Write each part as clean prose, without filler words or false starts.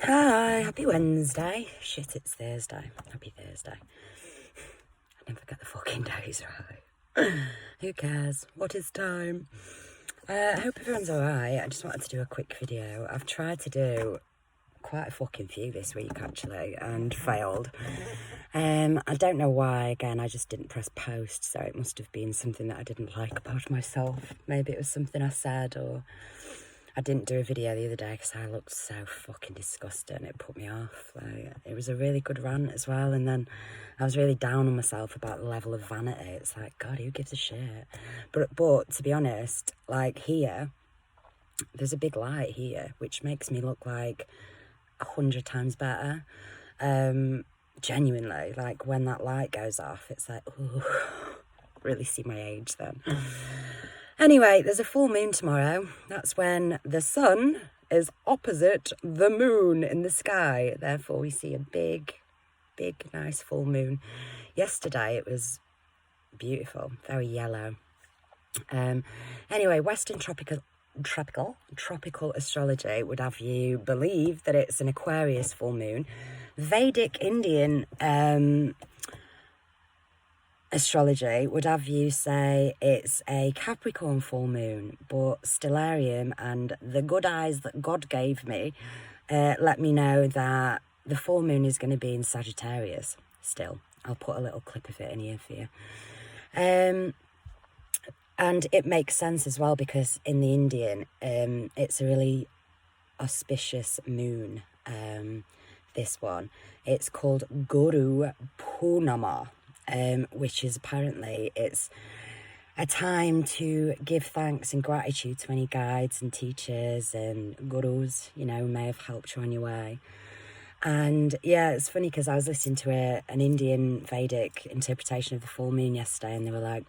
Hi, happy Wednesday. Shit, it's Thursday. Happy Thursday. I never get the fucking days right. Who cares? What is time? I hope everyone's alright. I just wanted to do a quick video. I've tried to do quite a fucking few this week actually and failed. I don't know why. Again, I just didn't press post, so it must have been something that I didn't like about myself. Maybe it was something I said, or I didn't do a video the other day because I looked so fucking disgusting. It put me off. Like, it was a really good rant as well, and then I was really down on myself about the level of vanity. It's like, God, who gives a shit? But to be honest, like here, there's a big light here, which makes me look like 100 times better. Genuinely, like when that light goes off, it's like, ooh, really see my age then. Anyway, there's a full moon tomorrow. That's when the sun is opposite the moon in the sky. Therefore, we see a big, nice full moon. Yesterday, it was beautiful, very yellow. Anyway, Western tropical astrology would have you believe that it's an Aquarius full moon. Vedic Indian astrology would have you say it's a Capricorn full moon, but Stellarium and the good eyes that God gave me let me know that the full moon is going to be in Sagittarius still. I'll put a little clip of it in here for you. And it makes sense as well because in the Indian, it's a really auspicious moon, this one. It's called Guru Purnama. Which is apparently it's a time to give thanks and gratitude to any guides and teachers and gurus, you know, may have helped you on your way. And yeah, it's funny because I was listening to an Indian Vedic interpretation of the full moon yesterday, and they were like,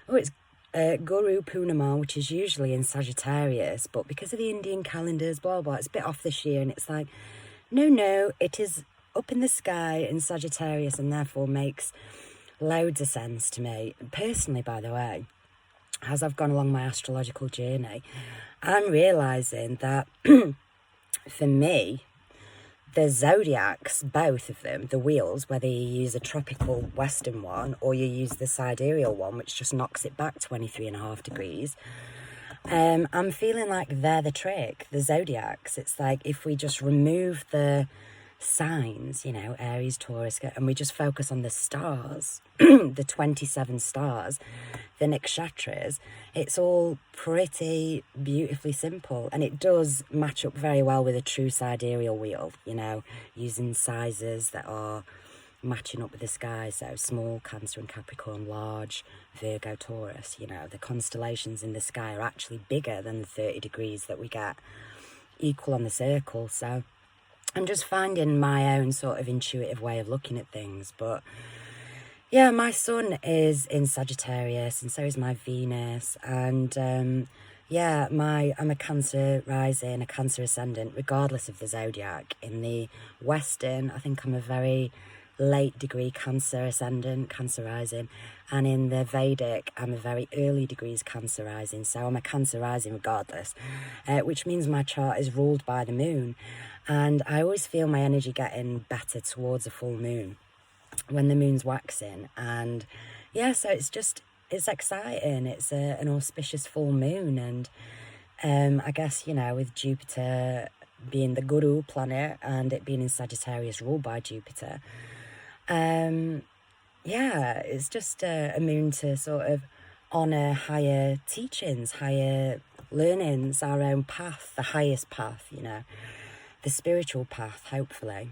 oh, it's Guru Purnama, which is usually in Sagittarius, but because of the Indian calendars, blah, blah, it's a bit off this year. And it's like, no, it is up in the sky in Sagittarius and therefore makes loads of sense to me. Personally, by the way, as I've gone along my astrological journey, I'm realising that for me, the zodiacs, both of them, the wheels, whether you use a tropical Western one or you use the sidereal one, which just knocks it back 23.5 degrees, I'm feeling like they're the trick, the zodiacs. It's like if we just remove the signs, you know, Aries, Taurus, and we just focus on the stars, the 27 stars, the nakshatras, it's all pretty beautifully simple, and it does match up very well with a true sidereal wheel, you know, using sizes that are matching up with the sky. So small Cancer and Capricorn, large Virgo, Taurus, you know, the constellations in the sky are actually bigger than the 30 degrees that we get equal on the circle. So I'm just finding my own sort of intuitive way of looking at things. But yeah, my sun is in Sagittarius and so is my Venus. And yeah, I'm a Cancer rising, a Cancer ascendant, regardless of the zodiac. In the Western, I think I'm a very late degree Cancer ascendant, Cancer rising. And in the Vedic, I'm a very early degrees Cancer rising. So I'm a Cancer rising regardless, which means my chart is ruled by the moon. And I always feel my energy getting better towards a full moon when the moon's waxing. And yeah, so it's exciting. It's an auspicious full moon. And I guess, you know, with Jupiter being the guru planet and it being in Sagittarius ruled by Jupiter, yeah, it's just a moon to sort of honour higher teachings, higher learnings, our own path, the highest path, you know, the spiritual path, hopefully,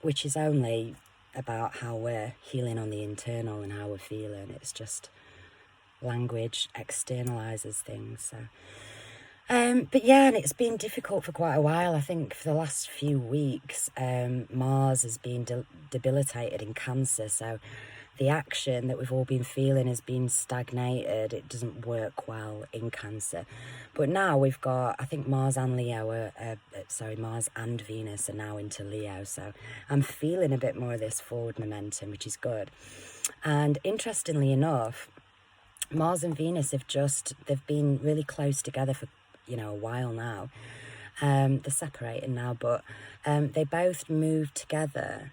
which is only about how we're healing on the internal and how we're feeling. It's just language externalizes things. So, but yeah, and it's been difficult for quite a while. I think for the last few weeks, Mars has been debilitated in Cancer. So the action that we've all been feeling has been stagnated. It doesn't work well in Cancer. But now we've got, I think Mars and Mars and Venus are now into Leo. So I'm feeling a bit more of this forward momentum, which is good. And interestingly enough, Mars and Venus they've been really close together for, you know, a while now. They're separating now, but they both move together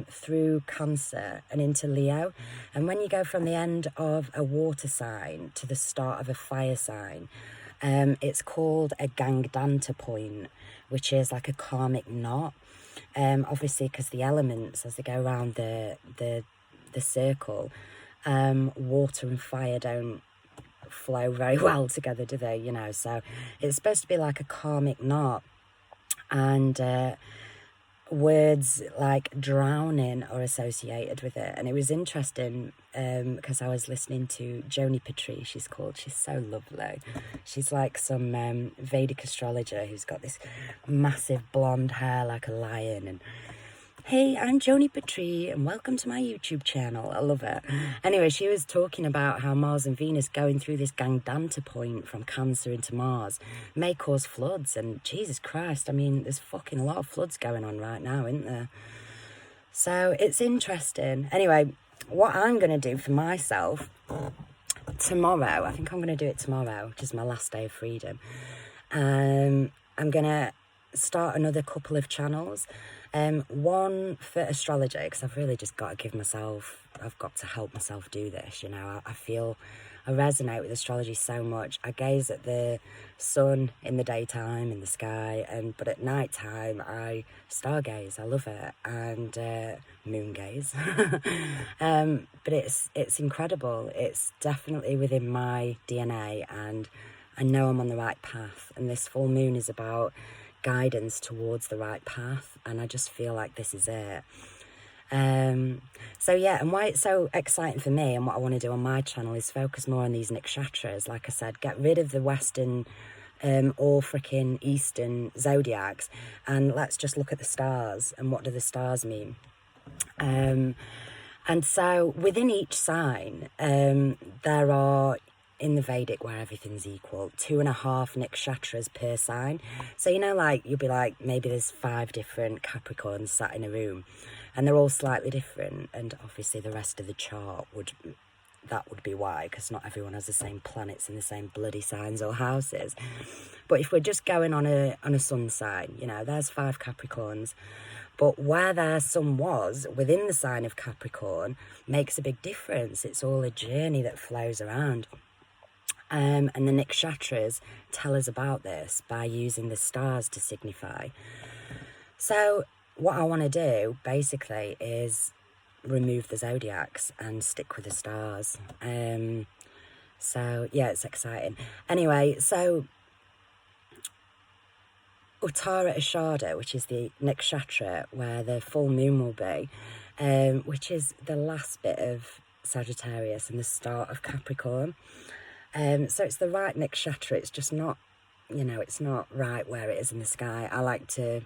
through Cancer and into Leo. And when you go from the end of a water sign to the start of a fire sign, it's called a Gangdanta point, which is like a karmic knot. Obviously, because the elements, as they go around the circle, water and fire don't flow very well together, do they? You know, so it's supposed to be like a karmic knot, and words like drowning are associated with it. And it was interesting because I was listening to Joni Petrie, she's so lovely. She's like some Vedic astrologer who's got this massive blonde hair like a lion. And hey, I'm Joni Petrie and welcome to my YouTube channel. I love it. Anyway, she was talking about how Mars and Venus going through this Gangdanta point from Cancer into Mars may cause floods. And Jesus Christ, I mean, there's fucking a lot of floods going on right now, isn't there? So it's interesting. Anyway, what I'm going to do for myself tomorrow, I think I'm going to do it tomorrow, which is my last day of freedom. I'm going to start another couple of channels. One for astrology, because I've really just got to I've got to help myself do this, you know. I feel I resonate with astrology so much. I gaze at the sun in the daytime in the sky, but at night time I stargaze. I love it. And moon gaze. But it's incredible. It's definitely within my DNA, and I know I'm on the right path. And this full moon is about guidance towards the right path, and I just feel like this is it. So yeah, and why it's so exciting for me and what I want to do on my channel is focus more on these nakshatras. Like I said, get rid of the Western or freaking Eastern zodiacs, and let's just look at the stars and what do the stars mean. And so within each sign, there are, in the Vedic, where everything's equal, 2.5 nakshatras per sign. So, you know, like, you'll be like, maybe there's 5 different Capricorns sat in a room, and they're all slightly different, and obviously the rest of the chart would be why, because not everyone has the same planets in the same bloody signs or houses. But if we're just going on a sun sign, you know, there's 5 Capricorns, but where their sun was within the sign of Capricorn makes a big difference. It's all a journey that flows around. And the nakshatras tell us about this by using the stars to signify. So what I want to do, basically, is remove the zodiacs and stick with the stars. So, yeah, it's exciting. Anyway, so Uttara Ashada, which is the nakshatra where the full moon will be, which is the last bit of Sagittarius and the start of Capricorn. So it's the right nakshatra. It's just not, you know, it's not right where it is in the sky. I like to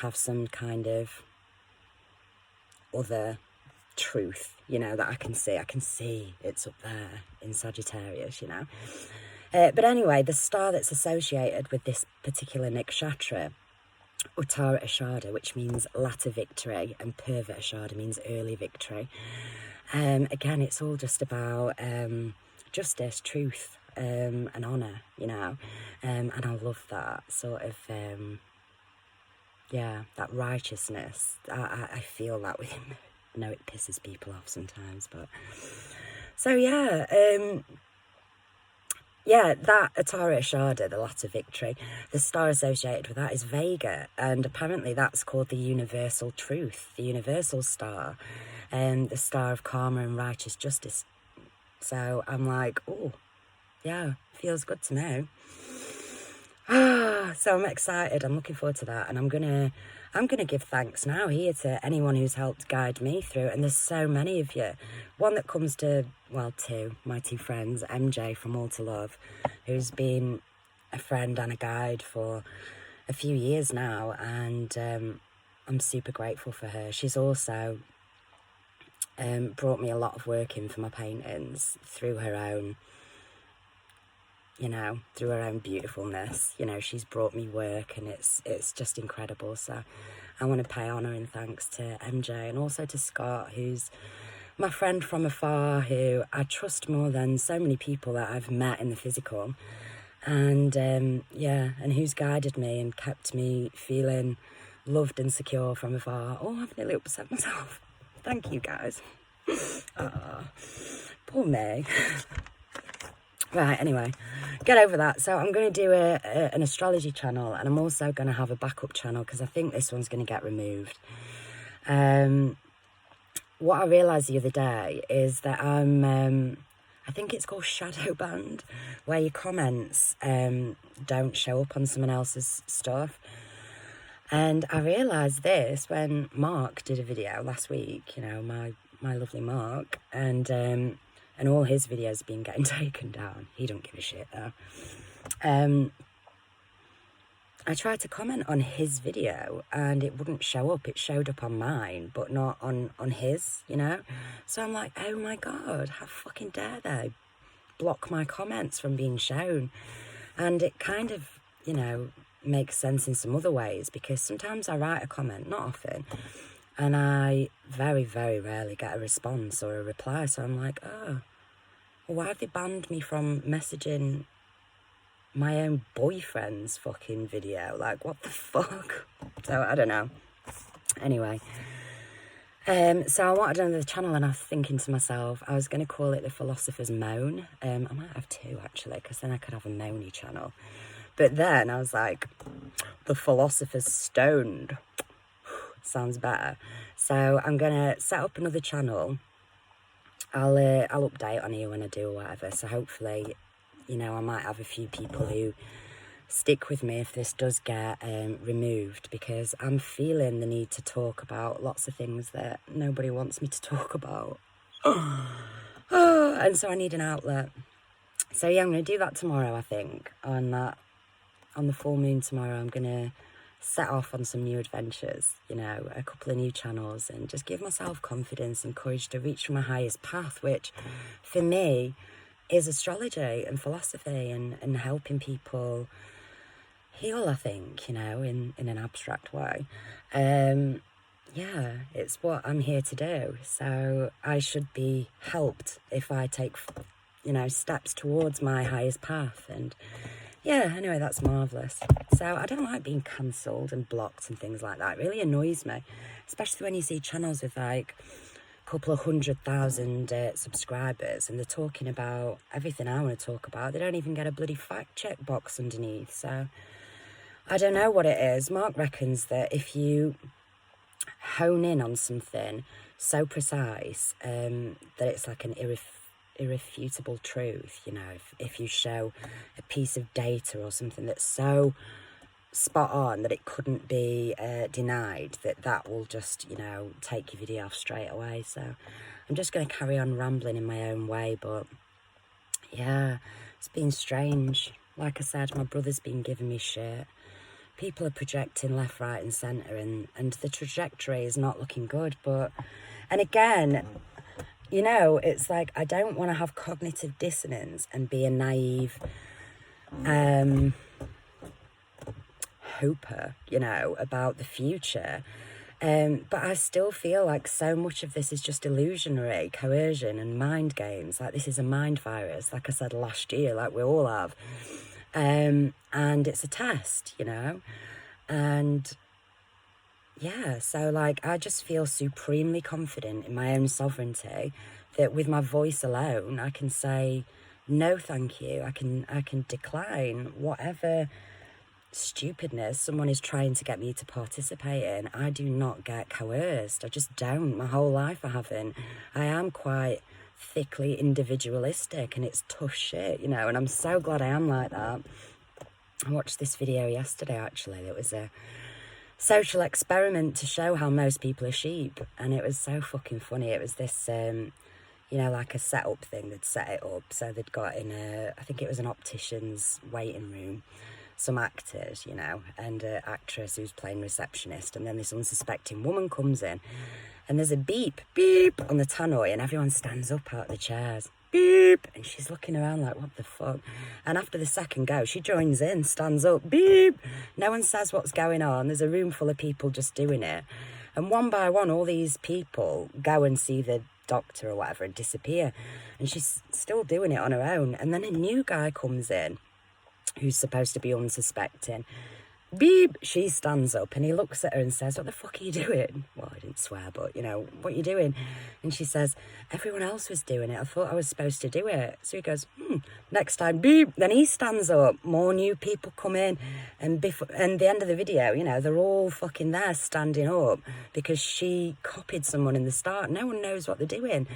have some kind of other truth, you know, that I can see. I can see it's up there in Sagittarius, you know. But anyway, the star that's associated with this particular nakshatra, Uttara Ashada, which means latter victory, and Purva Ashada means early victory. Again, it's all just about justice, truth, and honour, you know, and I love that sort of, yeah, that righteousness. I feel that within me. I know it pisses people off sometimes, but, so yeah, yeah, that Uttara Ashada, the latter victory, the star associated with that is Vega, and apparently that's called the universal truth, the universal star, the star of karma and righteous justice. So I'm like, oh, yeah, feels good to know. So I'm excited. I'm looking forward to that, and I'm gonna give thanks now here to anyone who's helped guide me through. And there's so many of you. One that comes to, well, my two friends, MJ from All to Love, who's been a friend and a guide for a few years now, and I'm super grateful for her. She's also brought me a lot of work in for my paintings through her own, you know, through her own beautifulness. You know, she's brought me work, and it's just incredible. So I want to pay honour and thanks to MJ, and also to Scott, who's my friend from afar, who I trust more than so many people that I've met in the physical. And yeah, and who's guided me and kept me feeling loved and secure from afar. Oh, I've nearly upset myself. Thank you, guys. Poor me. Right, anyway, get over that. So I'm going to do an astrology channel, and I'm also going to have a backup channel because I think this one's going to get removed. What I realised the other day is that I think it's called shadow banned, where your comments don't show up on someone else's stuff. And I realised this when Mark did a video last week, you know, my lovely Mark, and all his videos have been getting taken down. He don't give a shit though. I tried to comment on his video and it wouldn't show up. It showed up on mine, but not on his, you know? So I'm like, oh my God, how fucking dare they block my comments from being shown? And it kind of, you know, makes sense in some other ways, because sometimes I write a comment, not often, and I very, very rarely get a response or a reply. So I'm like, oh, well, why have they banned me from messaging my own boyfriend's fucking video? Like, what the fuck? So I don't know. Anyway, so I wanted another channel, and I was thinking to myself, I was going to call it the Philosopher's Moan. I might have two actually, because then I could have a moany channel. But then I was like, the Philosopher's Stoned sounds better. So I'm gonna set up another channel. I'll update on you when I do or whatever. So hopefully, you know, I might have a few people who stick with me if this does get removed, because I'm feeling the need to talk about lots of things that nobody wants me to talk about. And so I need an outlet. So yeah, I'm going to do that tomorrow, I think. On the full moon tomorrow, I'm going to set off on some new adventures, you know, a couple of new channels, and just give myself confidence and courage to reach for my highest path, which for me is astrology and philosophy and helping people heal, I think, you know, in an abstract way. Yeah, it's what I'm here to do. So I should be helped if I take, you know, steps towards my highest path. And yeah, anyway, that's marvellous. So I don't like being cancelled and blocked and things like that. It really annoys me, especially when you see channels with like a couple of 100,000 subscribers, and they're talking about everything I want to talk about. They don't even get a bloody fact check box underneath. So I don't know what it is. Mark reckons that if you hone in on something so precise, that it's like an irrefutable truth, you know, if you show a piece of data or something that's so spot on that it couldn't be denied, that will just, you know, take your video off straight away. So I'm just going to carry on rambling in my own way. But yeah, it's been strange. Like I said, my brother's been giving me shit. People are projecting left, right and centre, and the trajectory is not looking good. But, and again, you know, it's like, I don't want to have cognitive dissonance and be a naive hoper, you know, about the future. But I still feel like so much of this is just illusionary, coercion and mind games. Like, this is a mind virus, like I said last year, like we all have. And it's a test, you know. And yeah, so like, I just feel supremely confident in my own sovereignty that with my voice alone, I can say, no, thank you. I can decline whatever stupidness someone is trying to get me to participate in. I do not get coerced. I just don't. My whole life I haven't. I am quite thickly individualistic, and it's tough shit, you know, and I'm so glad I am like that. I watched this video yesterday, actually. It was a social experiment to show how most people are sheep, and it was so fucking funny. It was this you know, like a setup thing. They'd set it up, so they'd got in I think it was an optician's waiting room, some actors, you know, and an actress who's playing receptionist, and then this unsuspecting woman comes in, and there's a beep on the tannoy, and everyone stands up out of the chairs. Beep, and she's looking around like, what the fuck? And after the second go, she joins in, stands up, beep. No one says what's going on. There's a room full of people just doing it, and one by one, all these people go and see the doctor or whatever and disappear, and she's still doing it on her own. And then a new guy comes in, who's supposed to be unsuspecting. Beep, she stands up and he looks at her and says, what the fuck are you doing? Well, I didn't swear, but, you know, what are you doing? And she says, everyone else was doing it. I thought I was supposed to do it. So he goes, next time, beep. Then he stands up. More new people come in. And the end of the video, you know, they're all fucking there standing up because she copied someone in the start. No one knows what they're doing.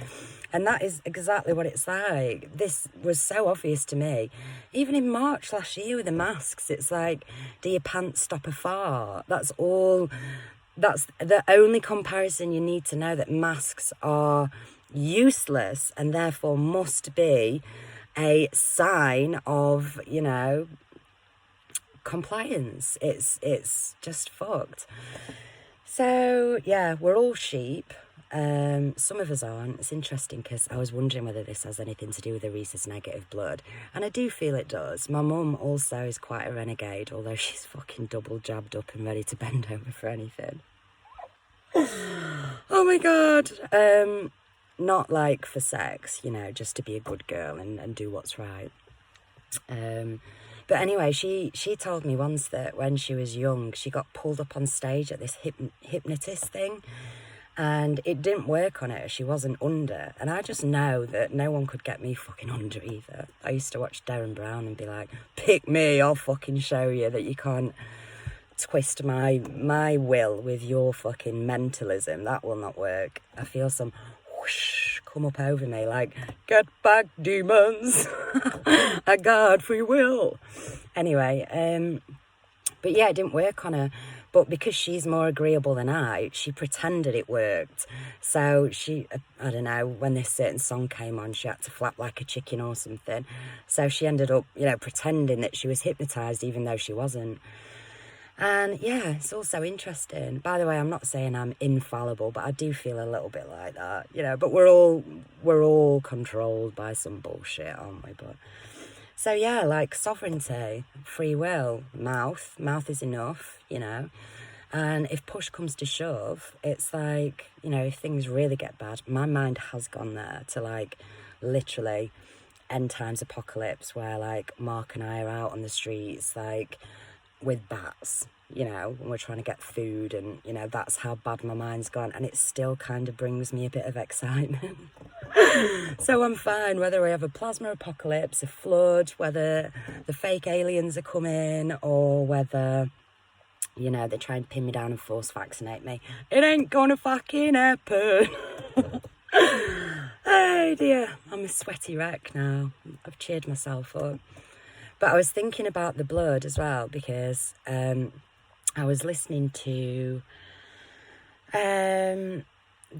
And that is exactly what it's like. This was so obvious to me. Even in March last year with the masks, it's like, do your pants stop a fart? That's all. That's the only comparison you need to know, that masks are useless and therefore must be a sign of, you know, compliance. It's just fucked. So, yeah, we're all sheep. Some of us aren't. It's interesting because I was wondering whether this has anything to do with the rhesus negative blood, and I do feel it does. My mum also is quite a renegade, although she's fucking double jabbed up and ready to bend over for anything. Oh my god. Not like for sex, you know, just to be a good girl and do what's right. But anyway, she told me once that when she was young, she got pulled up on stage at this hypnotist thing. And it didn't work on her. She wasn't under. And I just know that no one could get me fucking under either. I used to watch Darren Brown and be like, pick me, I'll fucking show you that you can't twist my will with your fucking mentalism. That will not work. I feel some whoosh come up over me like, get back, demons. I got free will. Anyway, but yeah, it didn't work on her. But because she's more agreeable than I, she pretended it worked. So she, I don't know, when this certain song came on, she had to flap like a chicken or something. So she ended up, you know, pretending that she was hypnotised even though she wasn't. And yeah, it's also interesting. By the way, I'm not saying I'm infallible, but I do feel a little bit like that, you know. But we're all controlled by some bullshit, aren't we? But so yeah, like sovereignty, free will, mouth is enough, you know. And if push comes to shove, it's like, you know, if things really get bad, my mind has gone there to like literally end times apocalypse where like Mark and I are out on the streets like with bats, you know, when we're trying to get food, and you know, that's how bad my mind's gone, and it still kind of brings me a bit of excitement. So I'm fine whether we have a plasma apocalypse, a flood, whether the fake aliens are coming, or whether, you know, they try and pin me down and force vaccinate me. It ain't gonna fucking happen. Oh dear, I'm a sweaty wreck now. I've cheered myself up. But I was thinking about the blood as well, because I was listening to the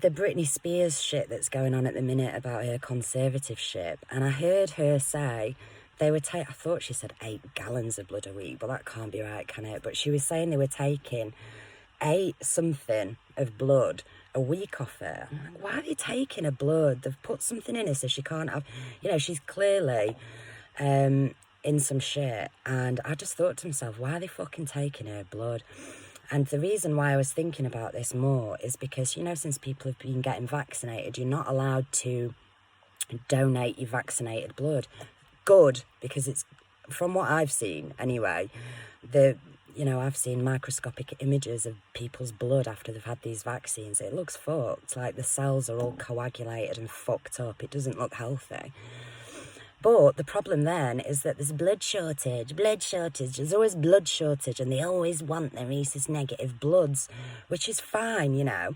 Britney Spears shit that's going on at the minute about her conservativeship. And I heard her say they were I thought she said 8 gallons of blood a week, but that can't be right, can it? But she was saying they were taking 8 something of blood a week off her. I'm like, why are they taking her blood? They've put something in her so she can't have, you know, she's clearly in some shit. And I just thought to myself, why are they fucking taking her blood? And the reason why I was thinking about this more is because, you know, since people have been getting vaccinated, you're not allowed to donate your vaccinated blood. Good, because it's, from what I've seen anyway, you know, I've seen microscopic images of people's blood after they've had these vaccines. It looks fucked. Like the cells are all coagulated and fucked up. It doesn't look healthy. But the problem then is that there's blood shortage. There's always blood shortage, and they always want their rhesus negative bloods, which is fine, you know.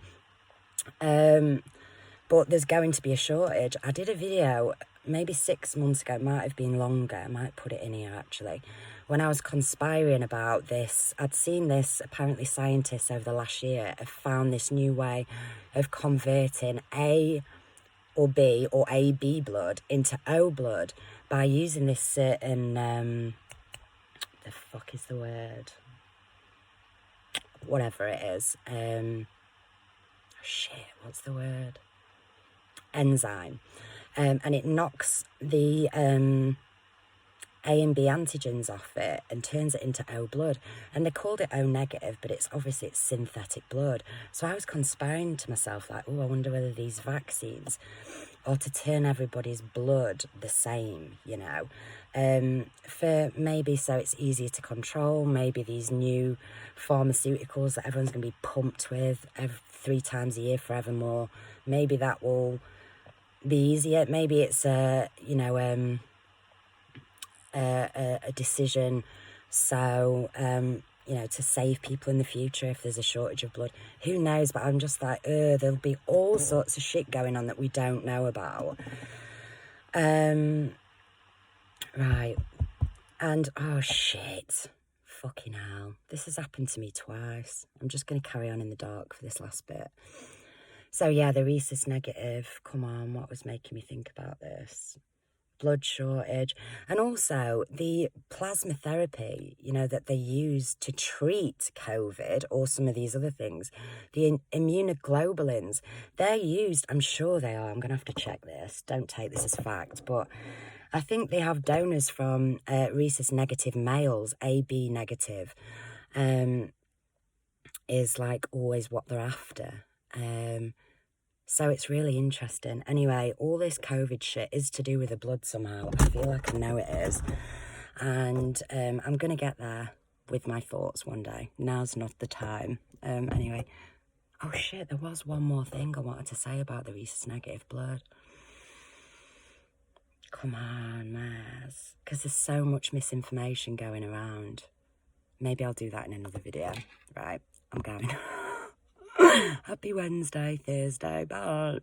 But there's going to be a shortage. I did a video maybe 6 months ago, it might have been longer, I might put it in here actually, when I was conspiring about this. I'd seen this, apparently scientists over the last year have found this new way of converting A or B or AB blood into O blood by using this certain, the fuck is the word? Whatever it is. Shit, what's the word? Enzyme. And it knocks the A and B antigens off it and turns it into O blood. And they called it O negative, but it's synthetic blood. So I was conspiring to myself like, oh, I wonder whether these vaccines or to turn everybody's blood the same, you know, for maybe so it's easier to control, maybe these new pharmaceuticals that everyone's going to be pumped with 3 times a year forevermore, maybe that will be easier. Maybe it's a, you know, a decision so, you know, to save people in the future if there's a shortage of blood. Who knows? But I'm just like, there'll be all sorts of shit going on that we don't know about. Right. And, oh, shit. Fucking hell. This has happened to me twice. I'm just going to carry on in the dark for this last bit. So, yeah, the rhesus negative. Come on, what was making me think about this? Blood shortage, and also the plasma therapy, you know, that they use to treat COVID or some of these other things, the immunoglobulins, they're used, I'm sure they are, I'm gonna have to check this, don't take this as fact, but I think they have donors from rhesus negative males. AB negative is like always what they're after. So it's really interesting. Anyway, all this COVID shit is to do with the blood somehow. I feel like I know it is. And I'm going to get there with my thoughts one day. Now's not the time. Anyway. Oh shit, there was one more thing I wanted to say about the rhesus negative blood. Come on, Maz. Because there's so much misinformation going around. Maybe I'll do that in another video. Right, I'm going. Happy Wednesday, Thursday, bye.